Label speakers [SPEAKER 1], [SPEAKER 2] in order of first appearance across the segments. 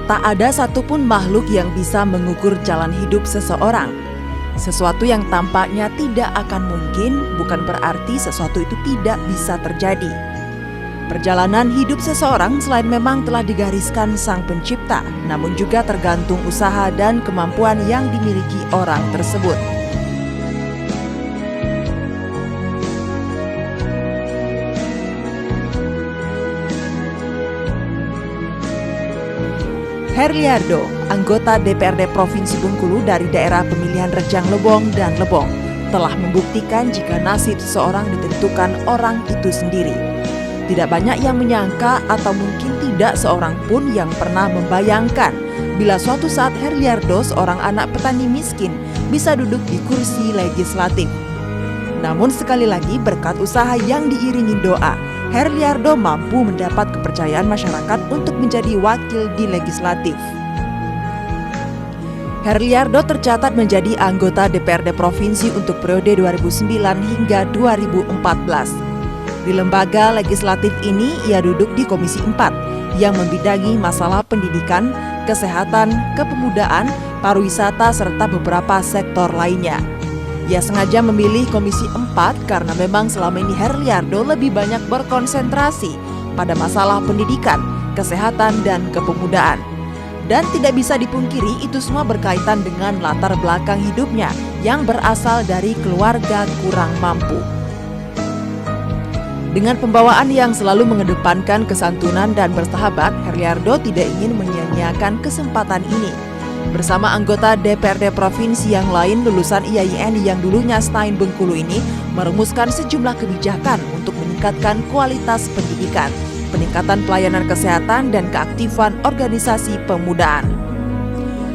[SPEAKER 1] Tak ada satupun makhluk yang bisa mengukur jalan hidup seseorang. Sesuatu yang tampaknya tidak akan mungkin bukan berarti sesuatu itu tidak bisa terjadi. Perjalanan hidup seseorang selain memang telah digariskan Sang Pencipta, namun juga tergantung usaha dan kemampuan yang dimiliki orang tersebut. Herliardo, anggota DPRD Provinsi Bengkulu dari daerah pemilihan Rejang Lebong dan Lebong, telah membuktikan jika nasib seseorang ditentukan orang itu sendiri. Tidak banyak yang menyangka atau mungkin tidak seorang pun yang pernah membayangkan bila suatu saat Herliardo, seorang anak petani miskin, bisa duduk di kursi legislatif. Namun sekali lagi berkat usaha yang diiringi doa, Herliardo mampu mendapat kepercayaan masyarakat untuk menjadi wakil di legislatif. Herliardo tercatat menjadi anggota DPRD Provinsi untuk periode 2009 hingga 2014. Di lembaga legislatif ini ia duduk di Komisi 4 yang membidangi masalah pendidikan, kesehatan, kepemudaan, pariwisata serta beberapa sektor lainnya. Ia sengaja memilih Komisi 4 karena memang selama ini Herliardo lebih banyak berkonsentrasi pada masalah pendidikan, kesehatan, dan kepemudaan. Dan tidak bisa dipungkiri itu semua berkaitan dengan latar belakang hidupnya yang berasal dari keluarga kurang mampu. Dengan pembawaan yang selalu mengedepankan kesantunan dan bersahabat, Herliardo tidak ingin menyia-nyiakan kesempatan ini. Bersama anggota DPRD Provinsi yang lain lulusan IAIN yang dulunya Stein Bengkulu ini merumuskan sejumlah kebijakan untuk meningkatkan kualitas pendidikan, peningkatan pelayanan kesehatan, dan keaktifan organisasi pemudaan.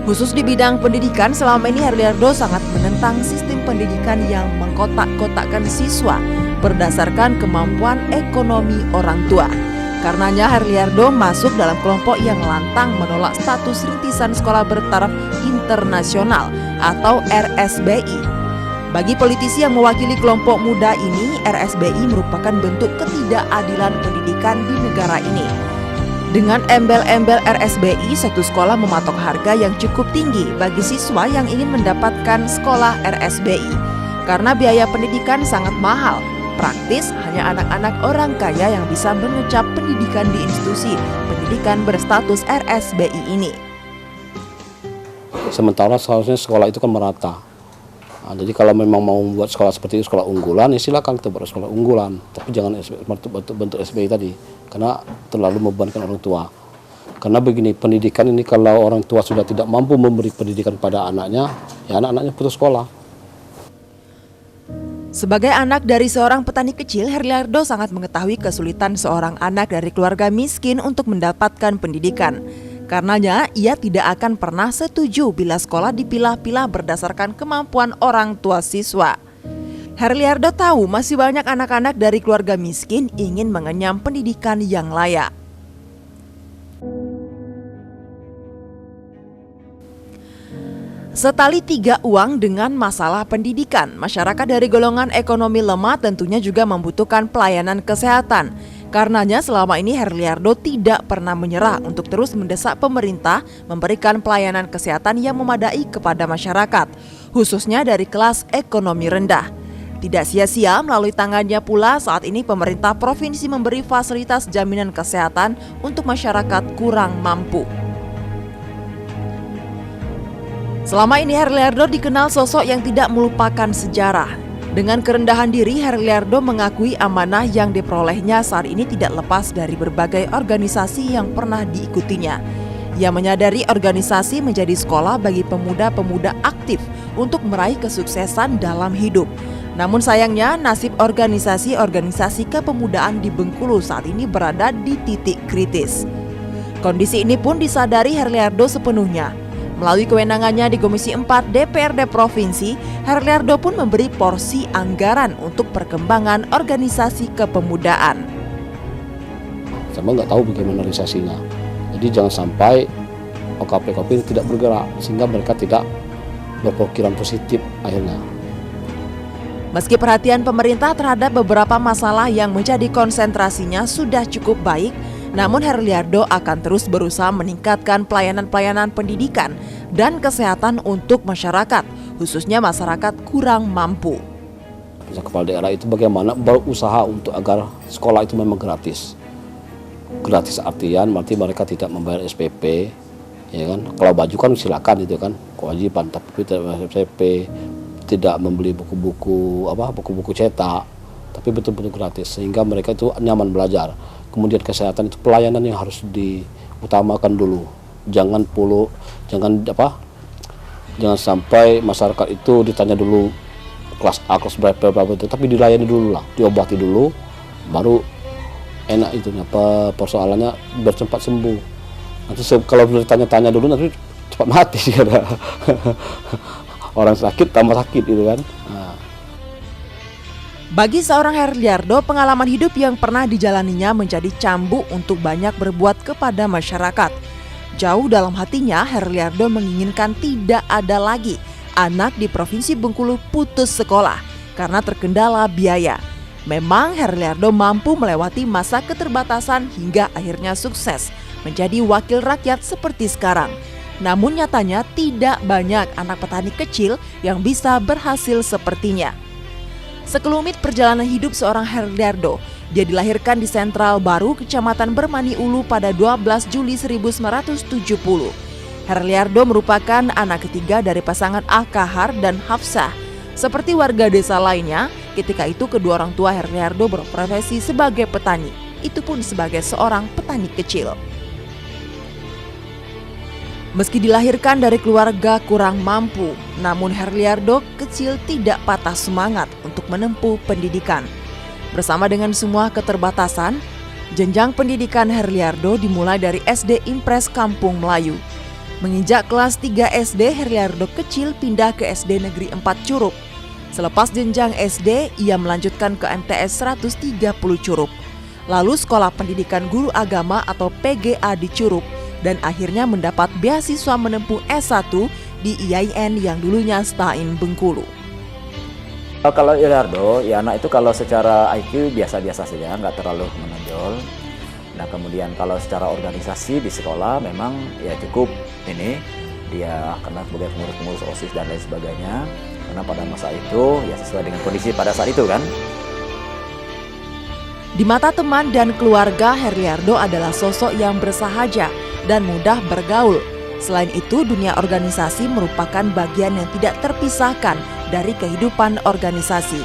[SPEAKER 1] Khusus di bidang pendidikan, selama ini Herliardo sangat menentang sistem pendidikan yang mengkotak-kotakkan siswa berdasarkan kemampuan ekonomi orang tua. Karenanya Herliardo masuk dalam kelompok yang lantang menolak status rintisan sekolah bertaraf internasional atau RSBI. Bagi politisi yang mewakili kelompok muda ini, RSBI merupakan bentuk ketidakadilan pendidikan di negara ini. Dengan embel-embel RSBI, satu sekolah mematok harga yang cukup tinggi bagi siswa yang ingin mendapatkan sekolah RSBI. Karena biaya pendidikan sangat mahal, praktis hanya anak-anak orang kaya yang bisa mengecap pendidikan di institusi pendidikan berstatus RSBI ini.
[SPEAKER 2] Sementara seharusnya sekolah itu kan merata. Nah, jadi kalau memang mau membuat sekolah seperti itu, sekolah unggulan, ya silakan kita buat sekolah unggulan. Tapi jangan bentuk SBI tadi, karena terlalu membebankan orang tua. Karena begini, pendidikan ini kalau orang tua sudah tidak mampu memberi pendidikan pada anaknya, ya anak-anaknya putus sekolah.
[SPEAKER 1] Sebagai anak dari seorang petani kecil, Herliardo sangat mengetahui kesulitan seorang anak dari keluarga miskin untuk mendapatkan pendidikan. Karenanya, ia tidak akan pernah setuju bila sekolah dipilah-pilah berdasarkan kemampuan orang tua siswa. Herliardo tahu masih banyak anak-anak dari keluarga miskin ingin mengenyam pendidikan yang layak. Setali tiga uang dengan masalah pendidikan, masyarakat dari golongan ekonomi lemah tentunya juga membutuhkan pelayanan kesehatan. Karenanya selama ini Herliardo tidak pernah menyerah untuk terus mendesak pemerintah memberikan pelayanan kesehatan yang memadai kepada masyarakat, khususnya dari kelas ekonomi rendah. Tidak sia-sia melalui tangannya pula saat ini pemerintah provinsi memberi fasilitas jaminan kesehatan untuk masyarakat kurang mampu. Selama ini Herliardo dikenal sosok yang tidak melupakan sejarah. Dengan kerendahan diri, Herliardo mengakui amanah yang diperolehnya saat ini tidak lepas dari berbagai organisasi yang pernah diikutinya. Ia menyadari organisasi menjadi sekolah bagi pemuda-pemuda aktif untuk meraih kesuksesan dalam hidup. Namun sayangnya nasib organisasi-organisasi kepemudaan di Bengkulu saat ini berada di titik kritis. Kondisi ini pun disadari Herliardo sepenuhnya. Melalui kewenangannya di Komisi 4 DPRD Provinsi, Herliardo pun memberi porsi anggaran untuk perkembangan organisasi kepemudaan.
[SPEAKER 2] Saya nggak tahu bagaimana realisasinya. Jadi jangan sampai OKP-OKP ini tidak bergerak, sehingga mereka tidak berpikiran positif akhirnya.
[SPEAKER 1] Meski perhatian pemerintah terhadap beberapa masalah yang menjadi konsentrasinya sudah cukup baik, Namun Herliardo akan terus berusaha meningkatkan pelayanan-pelayanan pendidikan dan kesehatan untuk masyarakat, khususnya masyarakat kurang mampu.
[SPEAKER 2] Kepala daerah itu bagaimana berusaha untuk agar sekolah itu memang gratis. Gratis artian berarti mereka tidak membayar SPP, ya kan? Kalau baju kan silakan itu kan kewajiban, tapi tidak membayar SPP, tidak membeli buku-buku cetak, tapi betul-betul gratis sehingga mereka itu nyaman belajar. Kemudian kesehatan itu pelayanan yang harus diutamakan dulu. Jangan sampai masyarakat itu ditanya dulu kelas A, kelas berapa itu, tapi dilayani dulu lah, diobati dulu, baru enak itu persoalannya bercepat sembuh. Nanti kalau ditanya-tanya dulu nanti cepat mati ada orang sakit tambah sakit gitu kan. Nah.
[SPEAKER 1] Bagi seorang Herliardo, pengalaman hidup yang pernah dijalaninya menjadi cambuk untuk banyak berbuat kepada masyarakat. Jauh dalam hatinya, Herliardo menginginkan tidak ada lagi anak di Provinsi Bengkulu putus sekolah karena terkendala biaya. Memang Herliardo mampu melewati masa keterbatasan hingga akhirnya sukses menjadi wakil rakyat seperti sekarang. Namun nyatanya tidak banyak anak petani kecil yang bisa berhasil sepertinya. Sekelumit perjalanan hidup seorang Herliardo. Dia dilahirkan di Sentral Baru, Kecamatan Bermani Ulu pada 12 Juli 1970. Herliardo merupakan anak ketiga dari pasangan Akahar dan Hafsah. Seperti warga desa lainnya, ketika itu kedua orang tua Herliardo berprofesi sebagai petani. Itu pun sebagai seorang petani kecil. Meski dilahirkan dari keluarga kurang mampu, namun Herliardo kecil tidak patah semangat untuk menempuh pendidikan. Bersama dengan semua keterbatasan, jenjang pendidikan Herliardo dimulai dari SD Impres Kampung Melayu. Menginjak kelas 3 SD, Herliardo kecil pindah ke SD Negeri 4 Curup. Selepas jenjang SD, ia melanjutkan ke MTS 130 Curup. Lalu Sekolah Pendidikan Guru Agama atau PGA di Curup, dan akhirnya mendapat beasiswa menempuh S1 di IAIN yang dulunya Stain Bengkulu.
[SPEAKER 3] Kalau Herliardo, ya anak itu kalau secara IQ biasa-biasa saja, nggak terlalu menonjol. Nah kemudian kalau secara organisasi di sekolah memang ya cukup ini, dia karena sebagai pengurus OSIS dan lain sebagainya, karena pada masa itu ya sesuai dengan kondisi pada saat itu kan.
[SPEAKER 1] Di mata teman dan keluarga, Herliardo adalah sosok yang bersahaja dan mudah bergaul. Selain itu, dunia organisasi merupakan bagian yang tidak terpisahkan dari kehidupan organisasi.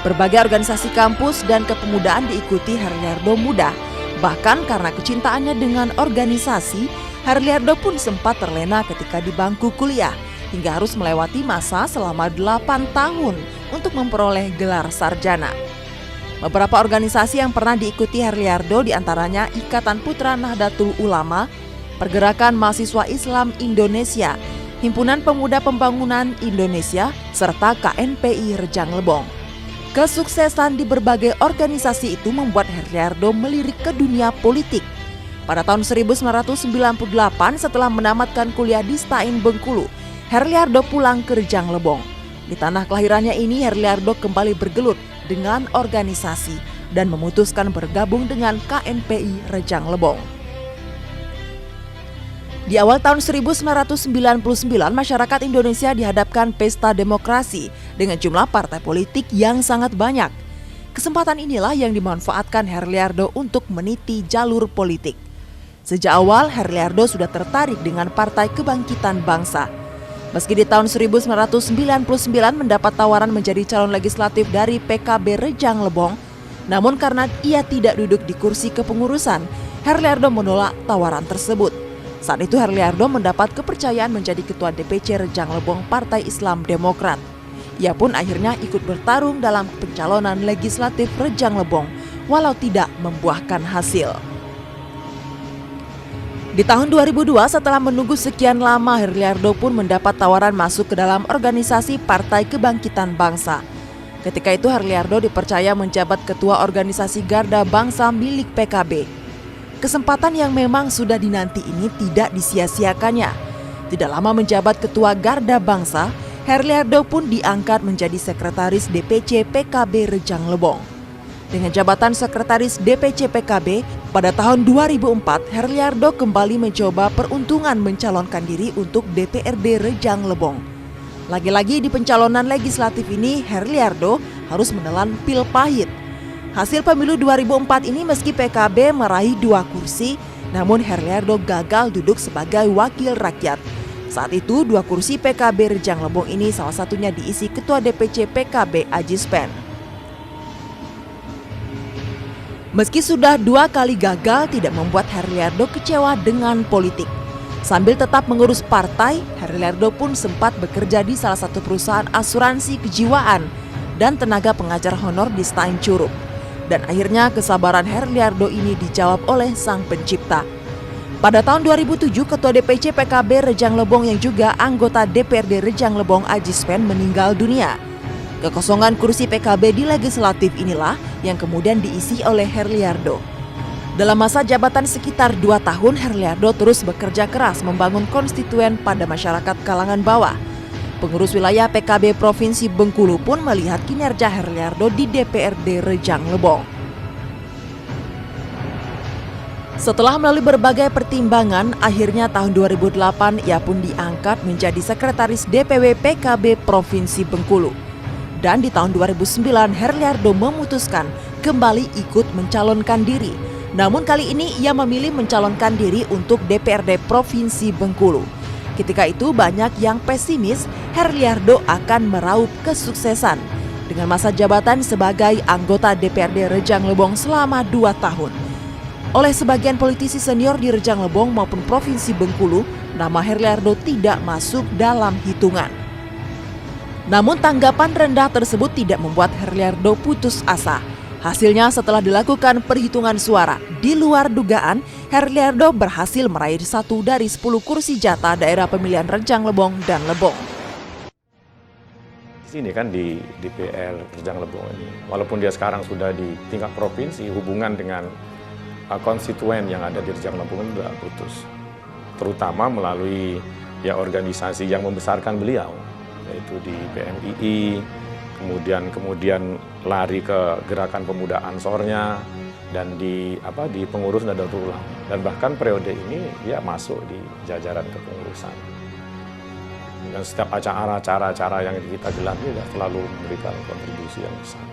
[SPEAKER 1] Berbagai organisasi kampus dan kepemudaan diikuti Herliardo mudah. Bahkan karena kecintaannya dengan organisasi, Herliardo pun sempat terlena ketika di bangku kuliah, hingga harus melewati masa selama 8 tahun untuk memperoleh gelar sarjana. Beberapa organisasi yang pernah diikuti Herliardo diantaranya Ikatan Putra Nahdlatul Ulama, Pergerakan Mahasiswa Islam Indonesia, Himpunan Pemuda Pembangunan Indonesia, serta KNPI Rejang Lebong. Kesuksesan di berbagai organisasi itu membuat Herliardo melirik ke dunia politik. Pada tahun 1998, setelah menamatkan kuliah di Stain Bengkulu, Herliardo pulang ke Rejang Lebong. Di tanah kelahirannya ini, Herliardo kembali bergelut dengan organisasi dan memutuskan bergabung dengan KNPI Rejang Lebong. Di awal tahun 1999, masyarakat Indonesia dihadapkan pesta demokrasi dengan jumlah partai politik yang sangat banyak. Kesempatan inilah yang dimanfaatkan Herliardo untuk meniti jalur politik. Sejak awal, Herliardo sudah tertarik dengan Partai Kebangkitan Bangsa. Meski di tahun 1999 mendapat tawaran menjadi calon legislatif dari PKB Rejang Lebong, namun karena ia tidak duduk di kursi kepengurusan, Herliardo menolak tawaran tersebut. Saat itu Herliardo mendapat kepercayaan menjadi Ketua DPC Rejang Lebong Partai Islam Demokrat. Ia pun akhirnya ikut bertarung dalam pencalonan legislatif Rejang Lebong, walau tidak membuahkan hasil. Di tahun 2002, setelah menunggu sekian lama, Herliardo pun mendapat tawaran masuk ke dalam organisasi Partai Kebangkitan Bangsa. Ketika itu Herliardo dipercaya menjabat Ketua Organisasi Garda Bangsa milik PKB. Kesempatan yang memang sudah dinanti ini tidak disia-siakannya. Tidak lama menjabat Ketua Garda Bangsa, Herliardo pun diangkat menjadi Sekretaris DPC PKB Rejang Lebong. Dengan jabatan Sekretaris DPC PKB, Pada tahun 2004, Herliardo kembali mencoba peruntungan mencalonkan diri untuk DPRD Rejang Lebong. Lagi-lagi di pencalonan legislatif ini, Herliardo harus menelan pil pahit. Hasil pemilu 2004 ini meski PKB meraih 2 kursi, namun Herliardo gagal duduk sebagai wakil rakyat. Saat itu 2 kursi PKB Rejang Lebong ini salah satunya diisi Ketua DPC PKB Ajis Pen. Meski sudah 2 kali gagal, tidak membuat Herliardo kecewa dengan politik. Sambil tetap mengurus partai, Herliardo pun sempat bekerja di salah satu perusahaan asuransi kejiwaan dan tenaga pengajar honor di Stein Curup. Dan akhirnya kesabaran Herliardo ini dijawab oleh Sang Pencipta. Pada tahun 2007, Ketua DPC PKB Rejang Lebong yang juga anggota DPRD Rejang Lebong Ajis Pen meninggal dunia. Kekosongan kursi PKB di legislatif inilah yang kemudian diisi oleh Herliardo. Dalam masa jabatan sekitar 2 tahun, Herliardo terus bekerja keras membangun konstituen pada masyarakat kalangan bawah. Pengurus wilayah PKB Provinsi Bengkulu pun melihat kinerja Herliardo di DPRD Rejang Lebong. Setelah melalui berbagai pertimbangan, akhirnya tahun 2008 ia pun diangkat menjadi Sekretaris DPW PKB Provinsi Bengkulu. Dan di tahun 2009, Herliardo memutuskan kembali ikut mencalonkan diri. Namun kali ini ia memilih mencalonkan diri untuk DPRD Provinsi Bengkulu. Ketika itu banyak yang pesimis Herliardo akan meraup kesuksesan dengan masa jabatan sebagai anggota DPRD Rejang Lebong selama 2 tahun. Oleh sebagian politisi senior di Rejang Lebong maupun Provinsi Bengkulu, nama Herliardo tidak masuk dalam hitungan. Namun tanggapan rendah tersebut tidak membuat Herliardo putus asa. Hasilnya setelah dilakukan perhitungan suara, di luar dugaan, Herliardo berhasil meraih 1 dari 10 kursi jatah daerah pemilihan Rejang Lebong dan Lebong.
[SPEAKER 4] Di sini kan di DPR Rejang Lebong ini, walaupun dia sekarang sudah di tingkat provinsi, hubungan dengan konstituen yang ada di Rejang Lebong itu sudah putus. Terutama melalui organisasi yang membesarkan beliau, yaitu di PMII, kemudian lari ke gerakan pemuda Ansornya, dan di pengurus Nahdlatul Ulama, dan bahkan periode ini dia masuk di jajaran kepengurusan. Dan setiap acara yang kita gelar ini selalu memberikan kontribusi yang besar.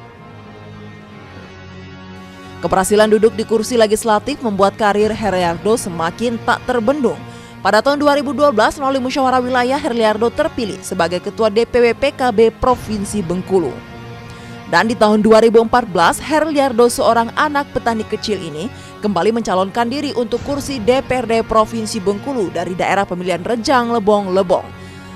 [SPEAKER 1] Keberhasilan duduk di kursi legislatif membuat karir Herliardo semakin tak terbendung. Pada tahun 2012, melalui musyawarah wilayah, Herliardo terpilih sebagai Ketua DPW PKB Provinsi Bengkulu. Dan di tahun 2014, Herliardo, seorang anak petani kecil ini, kembali mencalonkan diri untuk kursi DPRD Provinsi Bengkulu dari daerah pemilihan Rejang Lebong Lebong.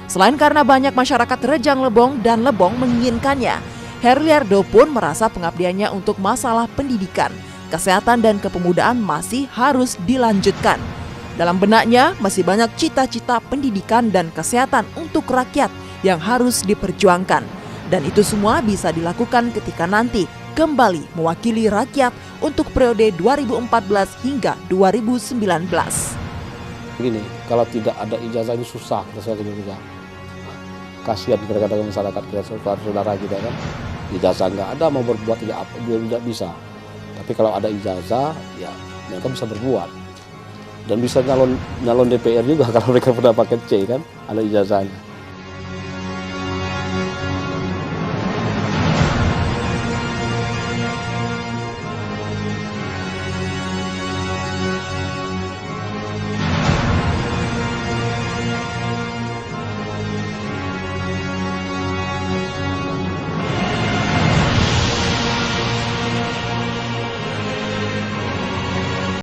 [SPEAKER 1] Selain karena banyak masyarakat Rejang Lebong dan Lebong menginginkannya, Herliardo pun merasa pengabdiannya untuk masalah pendidikan, kesehatan dan kepemudaan masih harus dilanjutkan. Dalam benaknya masih banyak cita-cita pendidikan dan kesehatan untuk rakyat yang harus diperjuangkan. Dan itu semua bisa dilakukan ketika nanti kembali mewakili rakyat untuk periode 2014 hingga 2019.
[SPEAKER 2] Begini, kalau tidak ada ijazah ini susah kita sebagai Indonesia. Kasihan kepada masyarakat kita, saudara kita kan. Ijazah nggak ada, mau berbuat tidak bisa. Tapi kalau ada ijazah, ya mereka bisa berbuat. Dan bisa nyalon DPR juga kalau mereka pernah pakai C kan, ada ijazahnya.